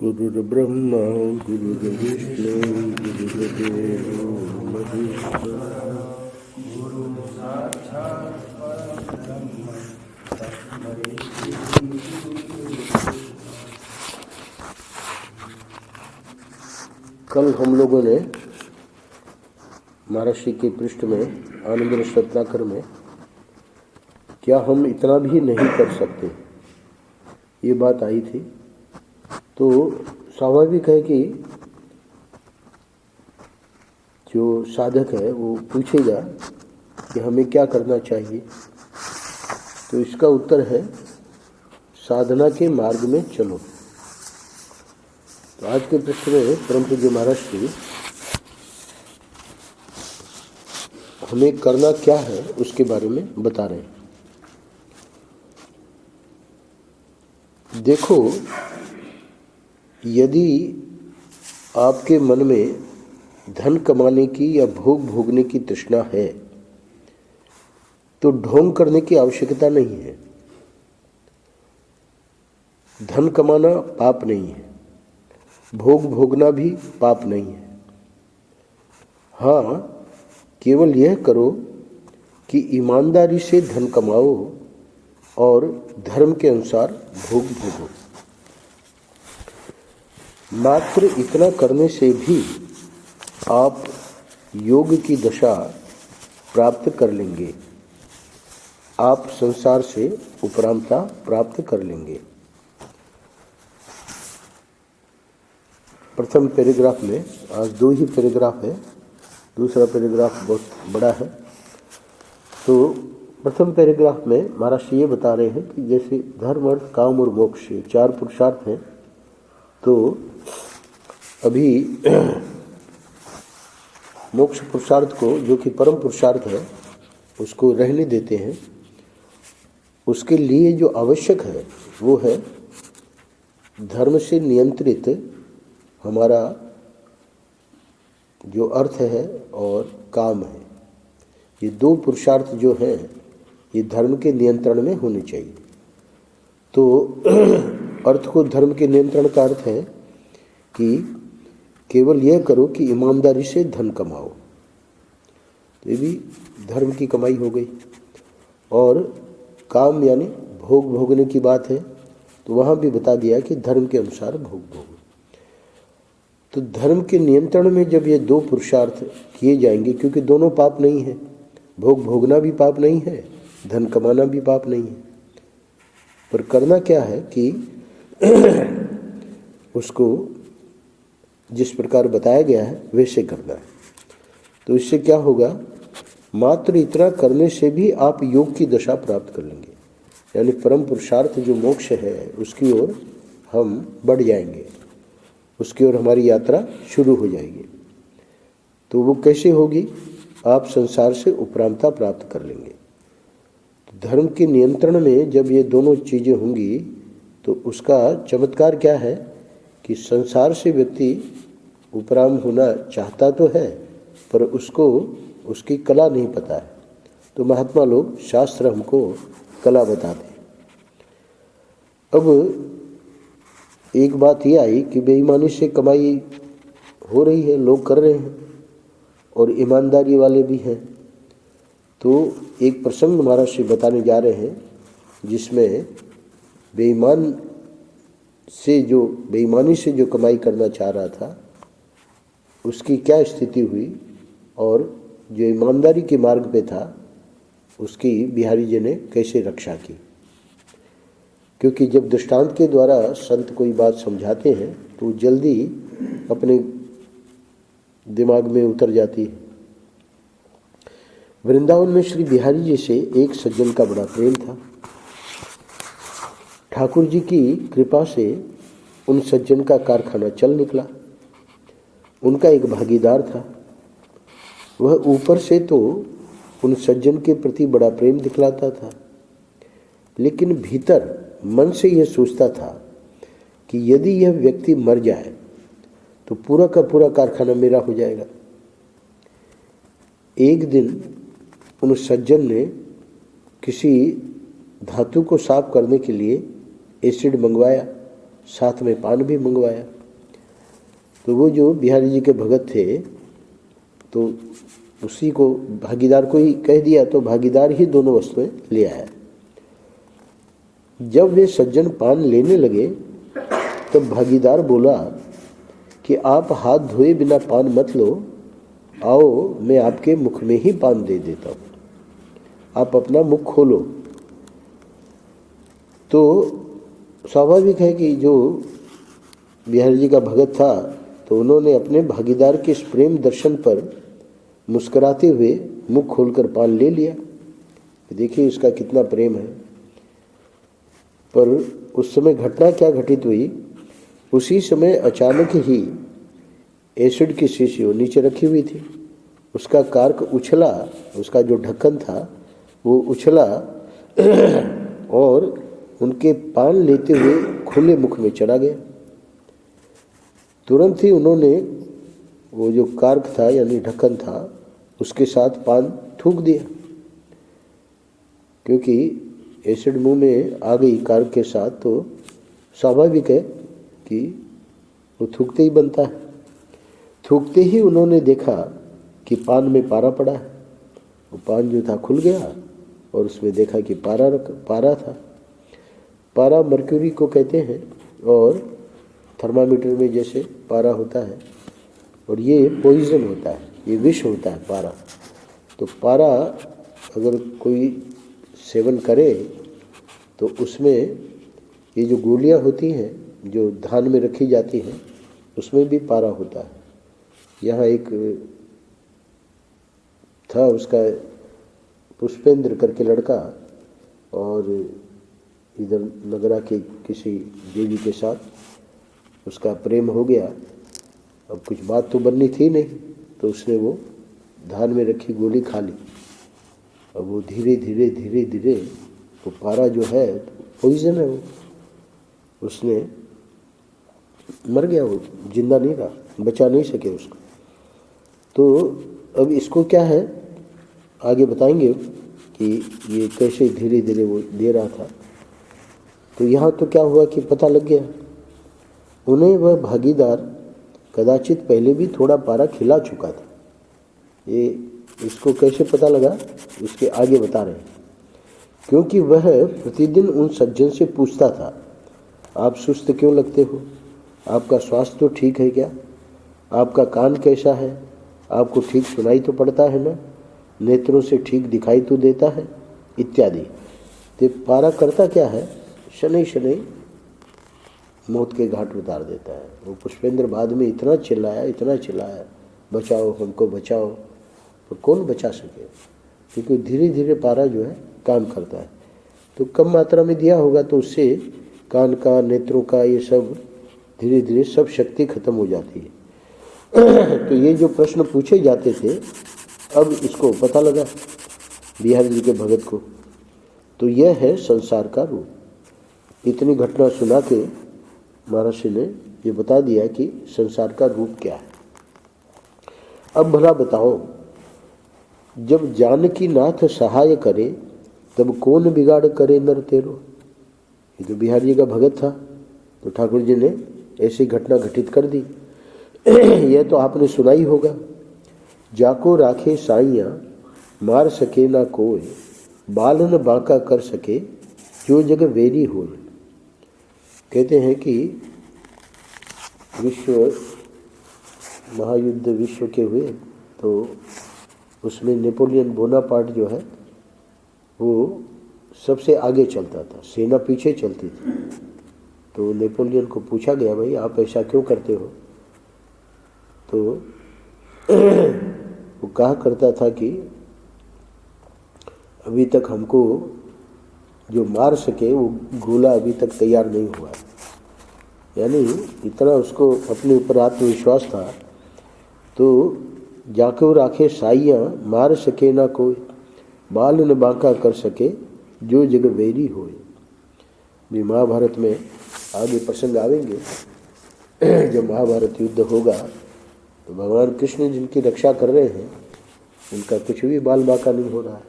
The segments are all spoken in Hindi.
गुरुर्ब्रह्मा गुरुर्विष्णु गुरुर्देवो महेश्वरः। कल हम लोगों ने महर्षि के पृष्ठ में आनंद रस रत्नाकर में क्या हम इतना भी नहीं कर सकते, ये बात आई थी। तो स्वाभाविक है कि जो साधक है वो पूछेगा कि हमें क्या करना चाहिए। तो इसका उत्तर है साधना के मार्ग में चलो। तो आज के पृष्ठ में परम पूज्य महाराज जी हमें करना क्या है उसके बारे में बता रहे हैं। देखो, यदि आपके मन में धन कमाने की या भोग भोगने की तृष्णा है तो ढोंग करने की आवश्यकता नहीं है। धन कमाना पाप नहीं है, भोग भोगना भी पाप नहीं है। हाँ, केवल यह करो कि ईमानदारी से धन कमाओ और धर्म के अनुसार भोग भोगो। मात्र इतना करने से भी आप योग की दशा प्राप्त कर लेंगे, आप संसार से उपरामता प्राप्त कर लेंगे। प्रथम पैराग्राफ में, आज दो ही पैराग्राफ है, दूसरा पैराग्राफ बहुत बड़ा है। तो प्रथम पैराग्राफ में महाराज ये बता रहे हैं कि जैसे धर्म, अर्थ, काम और मोक्ष, चार पुरुषार्थ हैं। तो अभी मोक्ष पुरुषार्थ को, जो कि परम पुरुषार्थ है, उसको रहने देते हैं। उसके लिए जो आवश्यक है वो है धर्म से नियंत्रित हमारा जो अर्थ है और काम है। ये दो पुरुषार्थ जो हैं ये धर्म के नियंत्रण में होने चाहिए। तो अर्थ को धर्म के नियंत्रण का अर्थ है कि केवल यह करो कि ईमानदारी से धन कमाओ। तो ये भी धर्म की कमाई हो गई। और काम यानी भोग भोगने की बात है, तो वहाँ भी बता दिया कि धर्म के अनुसार भोग भोगो। तो धर्म के नियंत्रण में जब ये दो पुरुषार्थ किए जाएंगे, क्योंकि दोनों पाप नहीं है, भोग भोगना भी पाप नहीं है, धन कमाना भी पाप नहीं है। पर करना क्या है कि उसको जिस प्रकार बताया गया है वैसे करना है। तो इससे क्या होगा, मात्र इतना करने से भी आप योग की दशा प्राप्त कर लेंगे, यानी परम पुरुषार्थ जो मोक्ष है उसकी ओर हम बढ़ जाएंगे, उसकी ओर हमारी यात्रा शुरू हो जाएगी। तो वो कैसे होगी, आप संसार से उपरामता प्राप्त कर लेंगे। तो धर्म के नियंत्रण में जब ये दोनों चीज़ें होंगी तो उसका चमत्कार क्या है कि संसार से व्यक्ति उपराम होना चाहता तो है, पर उसको उसकी कला नहीं पता है। तो महात्मा लोग, शास्त्र हमको कला बताते हैं। अब एक बात ये आई कि बेईमानी से कमाई हो रही है, लोग कर रहे हैं, और ईमानदारी वाले भी हैं। तो एक प्रसंग महाराज श्री बताने जा रहे हैं जिसमें बेईमानी से जो कमाई करना चाह रहा था उसकी क्या स्थिति हुई, और जो ईमानदारी के मार्ग पे था उसकी बिहारी जी ने कैसे रक्षा की। क्योंकि जब दृष्टांत के द्वारा संत कोई बात समझाते हैं तो जल्दी अपने दिमाग में उतर जाती है। वृंदावन में श्री बिहारी जी से एक सज्जन का बड़ा प्रेम था। ठाकुर जी की कृपा से उन सज्जन का कारखाना चल निकला। उनका एक भागीदार था, वह ऊपर से तो उन सज्जन के प्रति बड़ा प्रेम दिखलाता था, लेकिन भीतर मन से यह सोचता था कि यदि यह व्यक्ति मर जाए तो पूरा का पूरा कारखाना मेरा हो जाएगा। एक दिन उन सज्जन ने किसी धातु को साफ करने के लिए एसिड मंगवाया साथ में पान भी मंगवाया। तो वो जो बिहारी जी के भगत थे तो उसी को भागीदार को ही कह दिया, तो भागीदार ही दोनों वस्तुएं ले आया। जब वे सज्जन पान लेने लगे तब भागीदार बोला कि आप हाथ धोए बिना पान मत लो, आओ मैं आपके मुख में ही पान दे देता हूँ, आप अपना मुख खोलो। तो स्वाभाविक है कि जो बिहारी जी का भगत था तो उन्होंने अपने भागीदार के इस प्रेम दर्शन पर मुस्कुराते हुए मुख खोलकर पान ले लिया। देखिए इसका कितना प्रेम है। पर उस समय घटना क्या घटित हुई, उसी समय अचानक ही एसिड की शीशी वो नीचे रखी हुई थी, उसका कार्क उछला, उसका जो ढक्कन था वो उछला और उनके पान लेते हुए खुले मुख में चला गया। तुरंत ही उन्होंने वो जो कार्क था यानी ढक्कन था उसके साथ पान थूक दिया, क्योंकि एसिड मुंह में आ गई कार्क के साथ, तो स्वाभाविक है कि वो थूकते ही बनता है। थूकते ही उन्होंने देखा कि पान में पारा पड़ा है। वो पान जो था खुल गया और उसमें देखा कि पारा था। पारा मर्क्यूरी को कहते हैं और थर्मामीटर में जैसे पारा होता है, और ये पॉइजन होता है, ये विष होता है पारा। तो पारा अगर कोई सेवन करे तो उसमें ये जो गोलियां होती हैं जो धान में रखी जाती हैं उसमें भी पारा होता है। यहाँ एक था उसका पुष्पेंद्र करके लड़का, और इधर नगरा के किसी देवी के साथ उसका प्रेम हो गया। अब कुछ बात तो बननी थी नहीं, तो उसने वो धान में रखी गोली खा ली। अब वो धीरे धीरे वो पारा जो है पॉइजन है, वो उसने मर गया, वो जिंदा नहीं रहा, बचा नहीं सके उसको। तो अब इसको क्या है आगे बताएंगे कि ये कैसे धीरे धीरे वो दे रहा था। तो यहाँ तो क्या हुआ कि पता लग गया उन्हें, वह भागीदार कदाचित पहले भी थोड़ा पारा खिला चुका था। ये इसको कैसे पता लगा उसके आगे बता रहे हैं। क्योंकि वह प्रतिदिन उन सज्जन से पूछता था, आप सुस्त क्यों लगते हो, आपका स्वास्थ्य तो ठीक है क्या, आपका कान कैसा है, आपको ठीक सुनाई तो पड़ता है ना, नेत्रों से ठीक दिखाई तो देता है, इत्यादि। तो पारा करता क्या है, शनै शनै मौत के घाट उतार देता है। वो पुष्पेंद्र बाद में इतना चिल्लाया, बचाओ हमको बचाओ, तो कौन बचा सके, क्योंकि धीरे धीरे पारा जो है काम करता है। तो कम मात्रा में दिया होगा तो उससे कान का, नेत्रों का, ये सब धीरे धीरे सब शक्ति खत्म हो जाती है। तो ये जो प्रश्न पूछे जाते थे अब इसको पता लगा बिहारी जी के भगत को। तो यह है संसार का रूप। इतनी घटना सुना के महर्षि ने ये बता दिया कि संसार का रूप क्या है। अब भला बताओ, जब जानकी नाथ सहाय करे तब कौन बिगाड़ करे नर तेरो। ये तो बिहारी जी का भगत था, तो ठाकुर जी ने ऐसी घटना घटित कर दी। यह तो आपने सुना ही होगा, जाको राखे साइया मार सके ना कोई, बालन बांका कर सके जो जग वेरी होए। कहते हैं कि महायुद्ध विश्व के हुए तो उसमें नेपोलियन बोनापार्ट जो है वो सबसे आगे चलता था, सेना पीछे चलती थी। तो नेपोलियन को पूछा गया, भाई आप ऐसा क्यों करते हो। तो वो कहा करता था कि अभी तक हमको जो मार सके वो गोला अभी तक तैयार नहीं हुआ। यानी इतना उसको अपने ऊपर आत्मविश्वास था। तो जाको राखे साइया मार सके ना कोई, बाल न बांका कर सके जो जग वेरी होए। भी महाभारत में आगे प्रसंग आवेंगे, जब महाभारत युद्ध होगा तो भगवान कृष्ण जिनकी रक्षा कर रहे हैं उनका कुछ भी बाल बांका नहीं हो रहा है,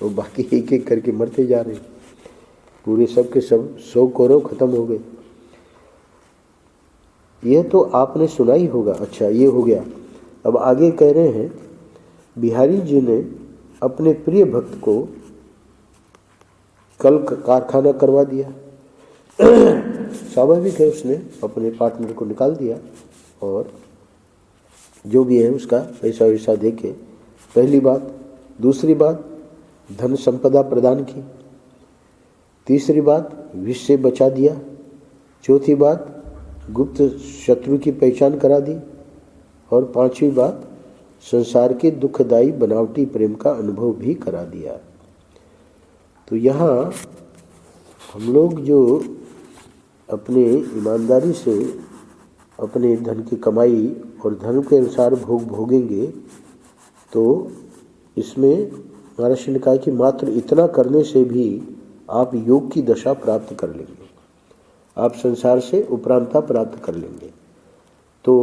वो बाकी एक एक करके मरते जा रहे हैं। पूरे सब के सब 100 कौरव खत्म हो गए। यह तो आपने सुना ही होगा। अच्छा, ये हो गया। अब आगे कह रहे हैं, बिहारी जी ने अपने प्रिय भक्त को कल कारखाना करवा दिया। स्वाभाविक है, उसने अपने पार्टनर को निकाल दिया और जो भी है उसका पैसा वैसा दे के, पहली बात। दूसरी बात, धन संपदा प्रदान की। तीसरी बात, विष से बचा दिया। चौथी बात, गुप्त शत्रु की पहचान करा दी। और पांचवी बात, संसार के दुखदायी बनावटी प्रेम का अनुभव भी करा दिया। तो यहाँ हम लोग जो अपने ईमानदारी से अपने धन की कमाई और धर्म के अनुसार भोग भोगेंगे, तो इसमें महर्षि ने कहा कि मात्र इतना करने से भी आप योग की दशा प्राप्त कर लेंगे, आप संसार से उपरांता प्राप्त कर लेंगे। तो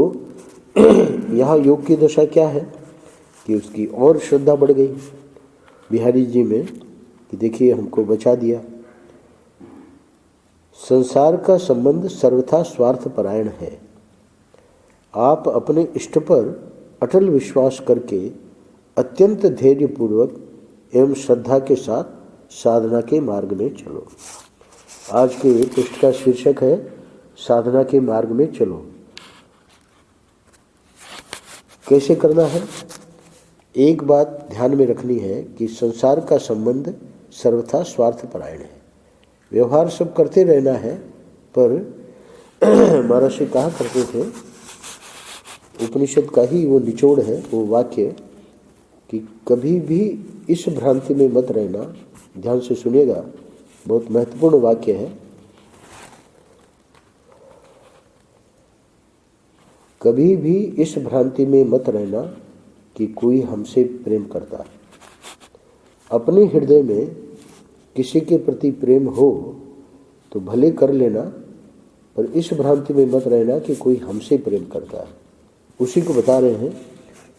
यहाँ योग की दशा क्या है कि उसकी और श्रद्धा बढ़ गई बिहारी जी में कि देखिए हमको बचा दिया। संसार का संबंध सर्वथा स्वार्थ परायण है। आप अपने इष्ट पर अटल विश्वास करके अत्यंत धैर्यपूर्वक एवं श्रद्धा के साथ साधना के मार्ग में चलो। आज के पृष्ठ का शीर्षक है साधना के मार्ग में चलो। कैसे करना है? एक बात ध्यान में रखनी है कि संसार का संबंध सर्वथा स्वार्थ परायण है। व्यवहार सब करते रहना है, पर महर्षि कहा करते थे, उपनिषद का ही वो निचोड़ है वो वाक्य, कि कभी भी इस भ्रांति में मत रहना। ध्यान से सुनिएगा, बहुत महत्वपूर्ण वाक्य है। कभी भी इस भ्रांति में मत रहना कि कोई हमसे प्रेम करता है। अपने हृदय में किसी के प्रति प्रेम हो तो भले कर लेना, पर इस भ्रांति में मत रहना कि कोई हमसे प्रेम करता है। उसी को बता रहे हैं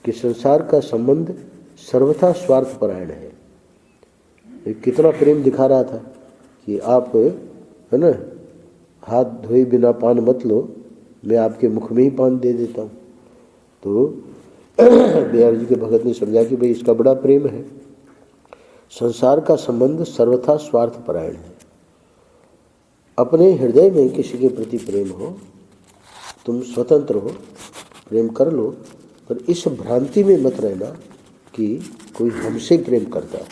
कि संसार का संबंध सर्वथा स्वार्थ परायण है। ये कितना प्रेम दिखा रहा था कि आप, है ना, हाथ धोए बिना पान मत लो, मैं आपके मुख में ही पान दे देता हूँ। तो बिहारी जी के भगत ने समझा कि भाई इसका बड़ा प्रेम है। संसार का संबंध सर्वथा स्वार्थ परायण है। अपने हृदय में किसी के प्रति प्रेम हो, तुम स्वतंत्र हो, प्रेम कर लो, पर इस भ्रांति में मत रहना कि कोई हमसे प्रेम करता है।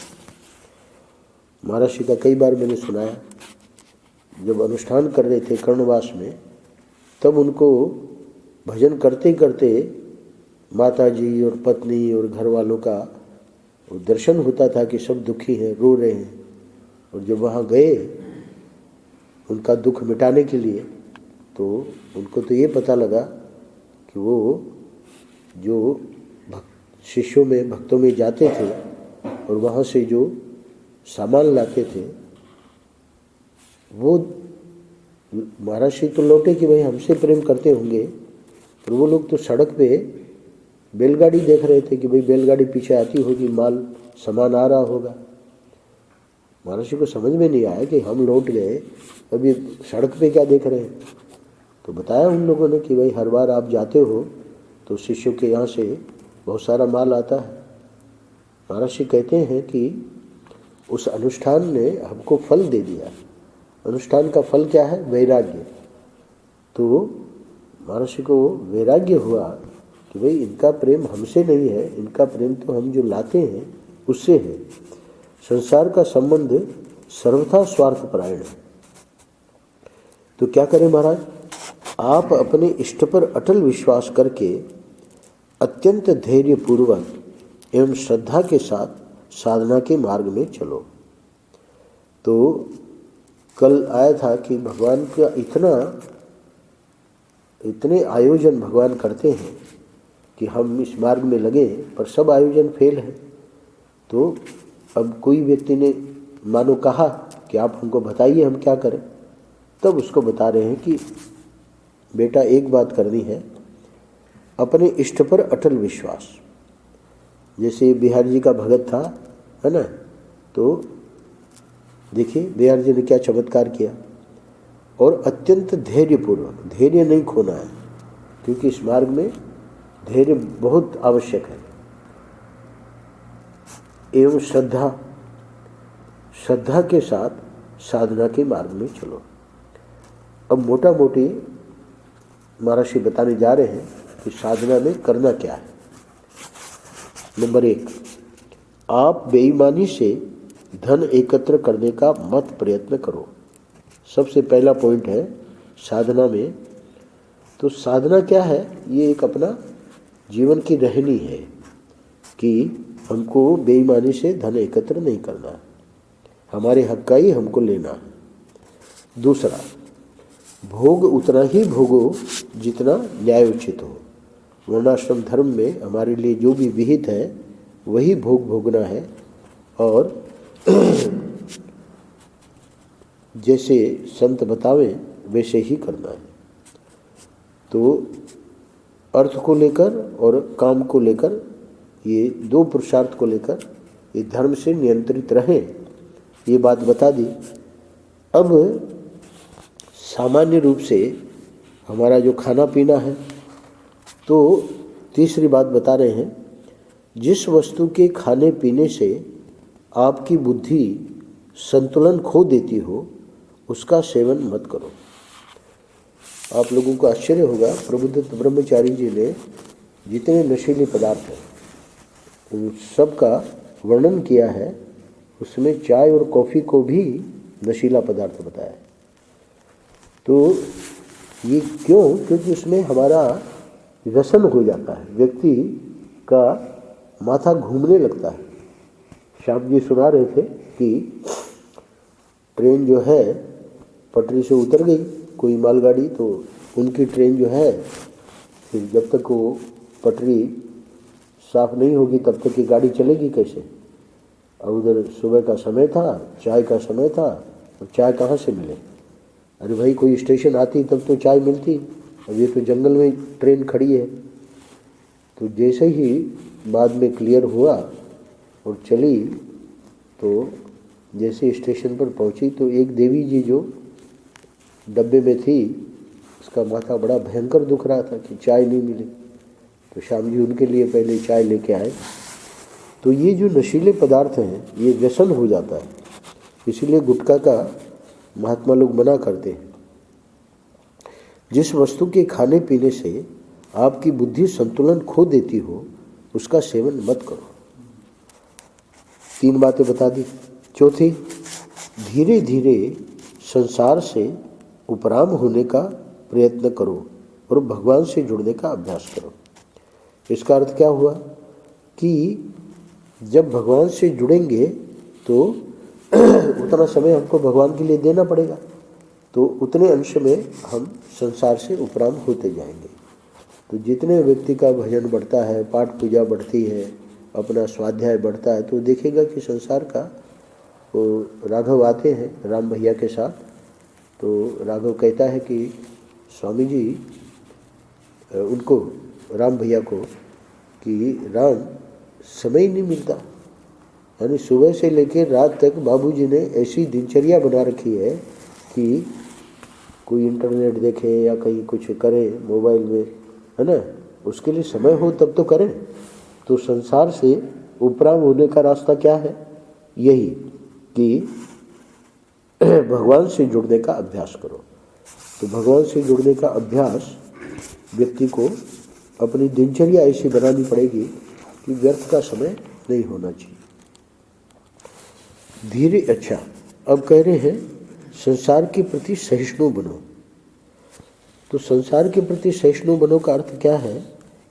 महर्षि का कई बार मैंने सुनाया, जब अनुष्ठान कर रहे थे कर्णवास में, तब उनको भजन करते करते माता जी और पत्नी और घर वालों का दर्शन होता था कि सब दुखी हैं, रो रहे हैं। और जब वहाँ गए उनका दुख मिटाने के लिए, तो उनको तो ये पता लगा कि वो जो शिष्यों में भक्तों में जाते थे और वहाँ से जो सामान लाते थे, वो महर्षि तो लौटे कि भाई हमसे प्रेम करते होंगे, पर वो लोग तो सड़क पे बैलगाड़ी देख रहे थे कि भाई बैलगाड़ी पीछे आती होगी, माल सामान आ रहा होगा। महर्षि को समझ में नहीं आया कि हम लौट गए, अभी सड़क पे क्या देख रहे हैं। तो बताया उन लोगों ने कि भाई हर बार आप जाते हो तो शिष्यों के यहाँ से बहुत सारा माल आता है। महर्षि कहते हैं कि उस अनुष्ठान ने हमको फल दे दिया। अनुष्ठान का फल क्या है? वैराग्य। तो महर्षि को वैराग्य हुआ कि भाई इनका प्रेम हमसे नहीं है, इनका प्रेम तो हम जो लाते हैं उससे है। संसार का संबंध सर्वथा स्वार्थपरायण है। तो क्या करें महाराज? आप अपने इष्ट पर अटल विश्वास करके अत्यंत धैर्यपूर्वक एवं श्रद्धा के साथ साधना के मार्ग में चलो। तो कल आया था कि भगवान का इतने आयोजन भगवान करते हैं कि हम इस मार्ग में लगे, पर सब आयोजन फेल है। तो अब कोई व्यक्ति ने मानो कहा कि आप हमको बताइए हम क्या करें, तब उसको बता रहे हैं कि बेटा एक बात करनी है, अपने इष्ट पर अटल विश्वास। जैसे बिहार जी का भगत था, है ना, तो देखिए बिहार जी ने क्या चमत्कार किया। और अत्यंत धैर्यपूर्वक, धैर्य नहीं खोना है, क्योंकि इस मार्ग में धैर्य बहुत आवश्यक है। एवं श्रद्धा के साथ साधना के मार्ग में चलो। अब मोटा मोटी महर्षि बताने जा रहे हैं कि साधना में करना क्या है। नंबर 1, आप बेईमानी से धन एकत्र करने का मत प्रयत्न करो। सबसे पहला पॉइंट है साधना में। तो साधना क्या है? ये एक अपना जीवन की रहनी है कि हमको बेईमानी से धन एकत्र नहीं करना है, हमारे हक का ही हमको लेना है। दूसरा, भोग उतना ही भोगो जितना न्यायोचित हो। वर्णाश्रम धर्म में हमारे लिए जो भी विहित है वही भोग भोगना है, और जैसे संत बतावें वैसे ही करना है। तो अर्थ को लेकर और काम को लेकर, ये दो पुरुषार्थ को लेकर ये धर्म से नियंत्रित रहें, ये बात बता दी। अब सामान्य रूप से हमारा जो खाना पीना है, तो तीसरी बात बता रहे हैं, जिस वस्तु के खाने पीने से आपकी बुद्धि संतुलन खो देती हो उसका सेवन मत करो। आप लोगों को आश्चर्य होगा, प्रबुद्ध ब्रह्मचारी जी ने जितने नशीले पदार्थ हैं उन सब का वर्णन किया है। उसमें चाय और कॉफ़ी को भी नशीला पदार्थ बताया। तो ये क्यों? क्योंकि उसमें हमारा व्यसन हो जाता है, व्यक्ति का माथा घूमने लगता है। श्याम जी सुना रहे थे कि ट्रेन जो है पटरी से उतर गई, कोई मालगाड़ी, तो उनकी ट्रेन जो है फिर जब तक वो पटरी साफ नहीं होगी तब तक ये गाड़ी चलेगी कैसे? अब उधर सुबह का समय था, चाय का समय था, और चाय कहाँ से मिले? अरे भाई कोई स्टेशन आती तब तो चाय मिलती, अब ये तो जंगल में ट्रेन खड़ी है। तो जैसे ही बाद में क्लियर हुआ और चली, तो जैसे स्टेशन पर पहुंची तो एक देवी जी जो डब्बे में थी, उसका माथा बड़ा भयंकर दुख रहा था कि चाय नहीं मिली। तो श्याम जी उनके लिए पहले चाय लेके आए। तो ये जो नशीले पदार्थ हैं ये व्यसन हो जाता है, इसीलिए गुटखा का महात्मा लोग मना करते हैं। जिस वस्तु के खाने पीने से आपकी बुद्धि संतुलन खो देती हो उसका सेवन मत करो। 3 बातें बता दी। चौथी, धीरे धीरे संसार से उपराम होने का प्रयत्न करो और भगवान से जुड़ने का अभ्यास करो। इसका अर्थ क्या हुआ कि जब भगवान से जुड़ेंगे तो उतना समय हमको भगवान के लिए देना पड़ेगा, तो उतने अंश में हम संसार से उपराम होते जाएंगे। तो जितने व्यक्ति का भजन बढ़ता है, पाठ पूजा बढ़ती है, अपना स्वाध्याय बढ़ता है, तो देखेगा कि संसार का वो राघव आते हैं राम भैया के साथ। तो राघव कहता है कि स्वामी जी उनको, राम भैया को, कि राम समय नहीं मिलता, यानी सुबह से लेकर रात तक बाबूजी ने ऐसी दिनचर्या बना रखी है कि कोई इंटरनेट देखे या कहीं कुछ करे मोबाइल में, है ना, उसके लिए समय हो तब तो करें। तो संसार से उपराम होने का रास्ता क्या है? यही कि भगवान से जुड़ने का अभ्यास करो। तो भगवान से जुड़ने का अभ्यास व्यक्ति को अपनी दिनचर्या ऐसी बनानी पड़ेगी कि व्यर्थ का समय नहीं होना चाहिए। धीरे, अच्छा अब कह रहे हैं संसार के प्रति सहिष्णु बनो। तो संसार के प्रति सहिष्णु बनो का अर्थ क्या है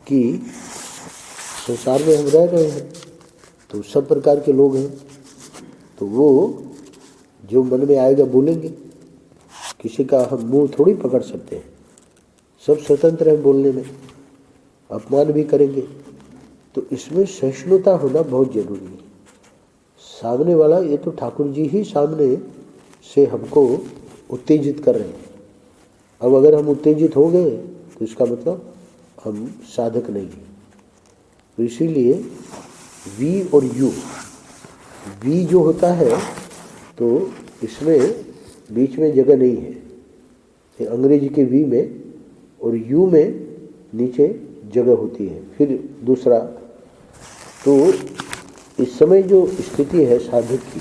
कि संसार में हम रह रहे हैं तो सब प्रकार के लोग हैं, तो वो जो मन में आएगा बोलेंगे, किसी का हम मुंह थोड़ी पकड़ सकते हैं, सब स्वतंत्र हैं बोलने में, अपमान भी करेंगे। तो इसमें सहिष्णुता होना बहुत जरूरी है। सामने वाला, ये तो ठाकुर जी ही सामने से हमको उत्तेजित कर रहे हैं। अब अगर हम उत्तेजित हो गए तो इसका मतलब हम साधक नहीं हैं। तो इसीलिए वी और यू, वी जो होता है तो इसमें बीच में जगह नहीं है, अंग्रेजी के वी में, और यू में नीचे जगह होती है। फिर दूसरा, तो इस समय जो स्थिति है साधक की,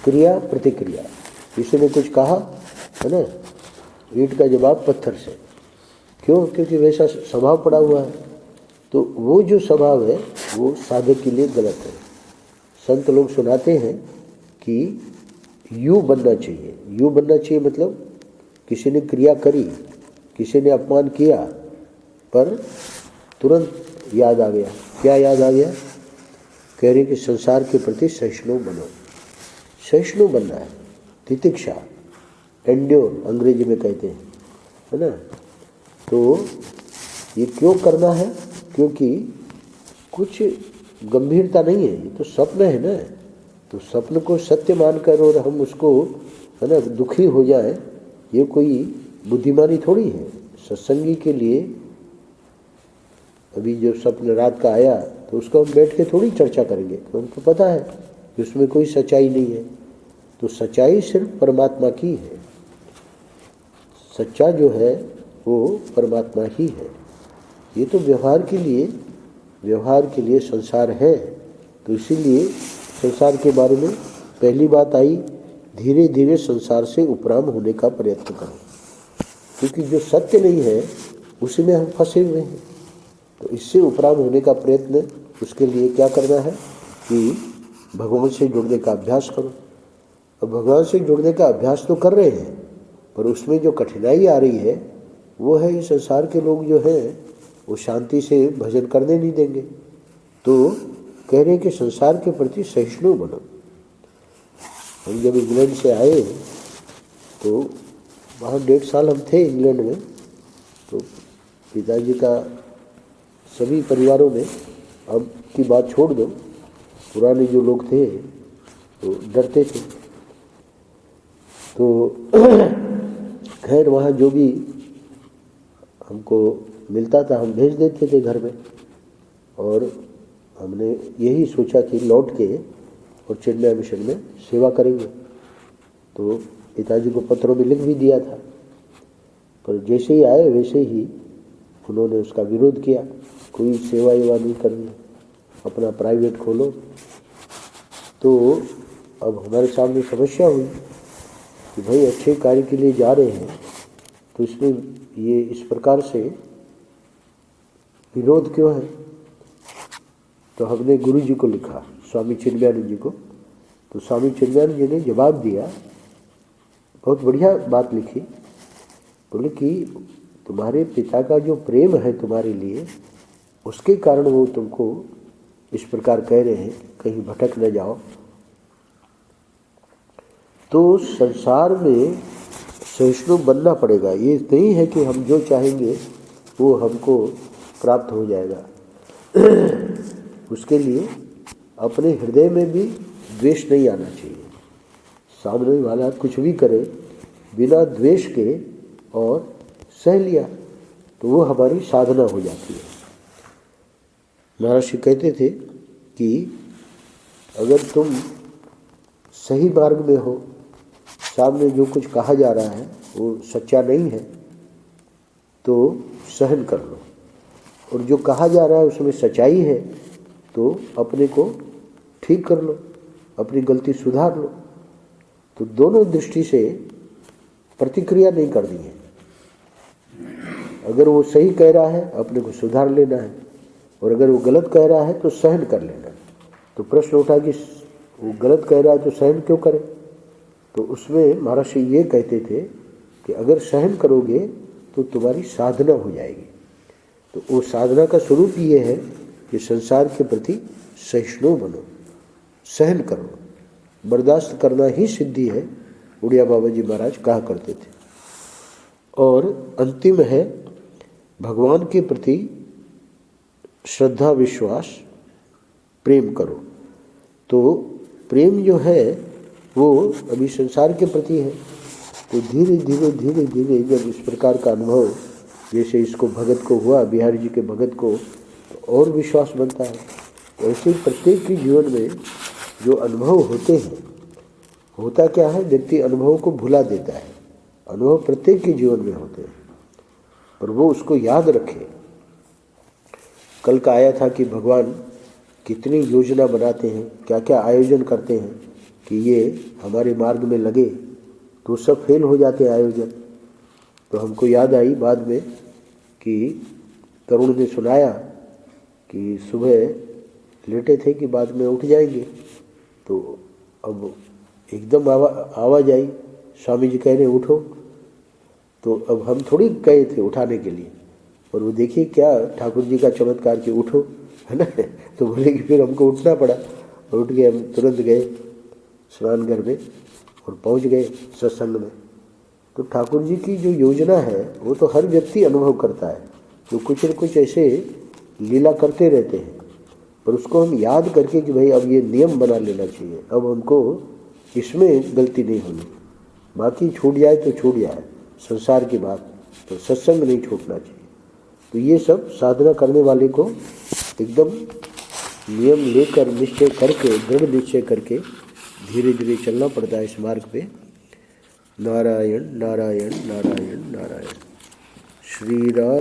क्रिया प्रतिक्रिया, किसी ने कुछ कहा है ना, ईंट का जवाब पत्थर से, क्यों? क्योंकि वैसा स्वभाव पड़ा हुआ है। तो वो जो स्वभाव है वो साधक के लिए गलत है। संत लोग सुनाते हैं कि यूँ बनना चाहिए। यूँ बनना चाहिए मतलब किसी ने क्रिया करी, किसी ने अपमान किया, पर तुरंत याद आ गया। क्या याद आ गया? कह रहे कि संसार के प्रति सहिष्णु बनो। सहिष्णु बनना है, तितिक्षा, एंड्योर अंग्रेजी में कहते हैं, है ना। तो ये क्यों करना है? क्योंकि कुछ गंभीरता नहीं है, ये तो स्वप्न है ना। तो स्वप्न को सत्य मानकर और हम उसको, है ना, दुखी हो जाए, ये कोई बुद्धिमानी थोड़ी है। सत्संगी के लिए अभी जो स्वप्न रात का आया तो उसको हम बैठ के थोड़ी चर्चा करेंगे, तो हमको पता है कि उसमें कोई सच्चाई नहीं है। तो सच्चाई सिर्फ परमात्मा की है। सच्चा जो है वो परमात्मा ही है। ये तो व्यवहार के लिए संसार है। तो इसीलिए संसार के बारे में पहली बात आई, धीरे धीरे संसार से उपराम होने का प्रयत्न करो, क्योंकि जो सत्य नहीं है उसी में हम फंसे हुए हैं। तो इससे उपराम होने का प्रयत्न, उसके लिए क्या करना है कि भगवान से जुड़ने का अभ्यास करो। अब भगवान से जुड़ने का अभ्यास तो कर रहे हैं, पर उसमें जो कठिनाई आ रही है वो है इस संसार के लोग जो हैं वो शांति से भजन करने नहीं देंगे। तो कह रहे हैं कि संसार के प्रति सहिष्णु बनो। हम जब इंग्लैंड से आए तो वहाँ 1.5 साल हम थे इंग्लैंड में। तो पिताजी का सभी परिवारों में, अब की बात छोड़ दो, पुराने जो लोग थे तो डरते थे। तो खैर वहाँ जो भी हमको मिलता था हम भेज देते थे घर में। और हमने यही सोचा कि लौट के और चिन्मय मिशन में सेवा करेंगे। तो पिताजी को पत्रों में लिख भी दिया था, पर जैसे ही आए वैसे ही उन्होंने उसका विरोध किया। कोई सेवा एवा नहीं करनी, अपना प्राइवेट खोलो। तो अब हमारे सामने समस्या हुई कि भाई अच्छे कार्य के लिए जा रहे हैं, तो इसमें ये इस प्रकार से विरोध क्यों है? तो हमने गुरु जी को लिखा, स्वामी चिन्मयानंद जी को। तो स्वामी चिन्मयानंद जी ने जवाब दिया, बहुत बढ़िया बात लिखी। बोले कि तुम्हारे पिता का जो प्रेम है तुम्हारे लिए, उसके कारण वो तुमको इस प्रकार कह रहे हैं, कहीं भटक न जाओ। तो संसार में सहिष्णु बनना पड़ेगा। ये नहीं है कि हम जो चाहेंगे वो हमको प्राप्त हो जाएगा। उसके लिए अपने हृदय में भी द्वेष नहीं आना चाहिए। सामने वाला कुछ भी करे बिना द्वेष के और सह लिया तो वो हमारी साधना हो जाती है। महर्षि कहते थे कि अगर तुम सही मार्ग में हो, सामने जो कुछ कहा जा रहा है वो सच्चा नहीं है, तो सहन कर लो, और जो कहा जा रहा है उसमें सच्चाई है तो अपने को ठीक कर लो, अपनी गलती सुधार लो। तो दोनों दृष्टि से प्रतिक्रिया नहीं करनी है। अगर वो सही कह रहा है अपने को सुधार लेना है, और अगर वो गलत कह रहा है तो सहन कर लेना है। तो प्रश्न उठा कि वो गलत कह रहा है तो सहन क्यों करें? तो उसमें महर्षि ये कहते थे कि अगर सहन करोगे तो तुम्हारी साधना हो जाएगी। तो वो साधना का स्वरूप ये है कि संसार के प्रति सहिष्णु बनो, सहन करो। बर्दाश्त करना ही सिद्धि है, उड़िया बाबा जी महाराज कहा करते थे। और अंतिम है भगवान के प्रति श्रद्धा, विश्वास, प्रेम करो। तो प्रेम जो है वो अभी संसार के प्रति है। तो धीरे धीरे धीरे धीरे जब इस प्रकार का अनुभव, जैसे इसको भगत को हुआ, बिहारी जी के भगत को, तो और विश्वास बनता है। तो ऐसे ही प्रत्येक के जीवन में जो अनुभव होते हैं, होता क्या है, व्यक्ति अनुभव को भुला देता है। अनुभव प्रत्येक के जीवन में होते हैं, और वो उसको याद रखे। कल का आया था कि भगवान कितनी योजना बनाते हैं, क्या क्या आयोजन करते हैं कि ये हमारे मार्ग में लगे, तो सब फेल हो जाते हैं आयोजन। तो हमको याद आई बाद में कि तरुण ने सुनाया कि सुबह लेटे थे कि बाद में उठ जाएंगे, तो अब एकदम आवाज़ आई, स्वामी जी कह रहे उठो। तो अब हम थोड़ी गए थे उठाने के लिए, और वो देखिए क्या ठाकुर जी का चमत्कार कि उठो, है ना। तो बोले कि फिर हमको उठना पड़ा, और उठ के हम तुरंत गए स्नान घर में और पहुंच गए सत्संग में। तो ठाकुर जी की जो योजना है वो तो हर व्यक्ति अनुभव करता है, जो कुछ न कुछ ऐसे लीला करते रहते हैं, पर उसको हम याद करके कि भाई अब ये नियम बना लेना चाहिए, अब हमको इसमें गलती नहीं होनी, बाकी छूट जाए तो छूट जाए संसार की बात, तो सत्संग नहीं छूटना चाहिए। तो ये सब साधना करने वाले को एकदम नियम लेकर निश्चय करके, दृढ़ निश्चय करके धीरे धीरे चलना पड़ता है इस मार्ग पे। नारायण नारायण नारायण नारायण। श्री राम।